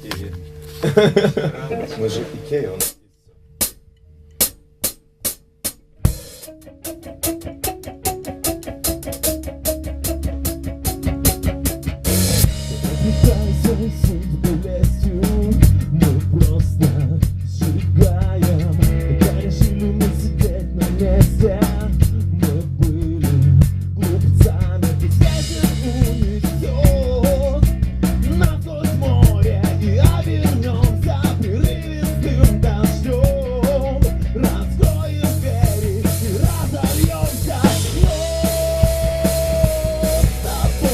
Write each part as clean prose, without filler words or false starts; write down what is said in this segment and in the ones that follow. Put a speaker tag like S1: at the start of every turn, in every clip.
S1: Икеи. Мы же Икея, он.
S2: Мы просто сжигаем, когда решили мы сидеть на месте. Мы были глупцами, ведь ветер унесет нас в море, и обернемся прерывистым дождем. Раскроем двери и разольемся с тобой.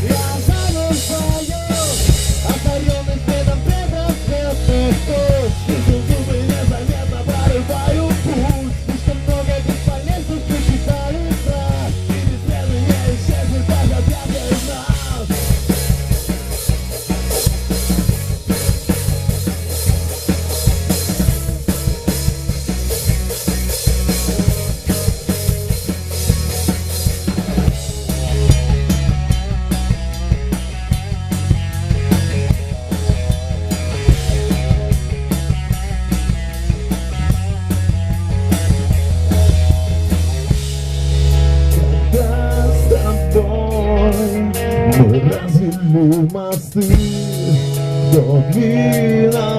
S2: Я задыхаюсь. Мы развели мосты до длинных.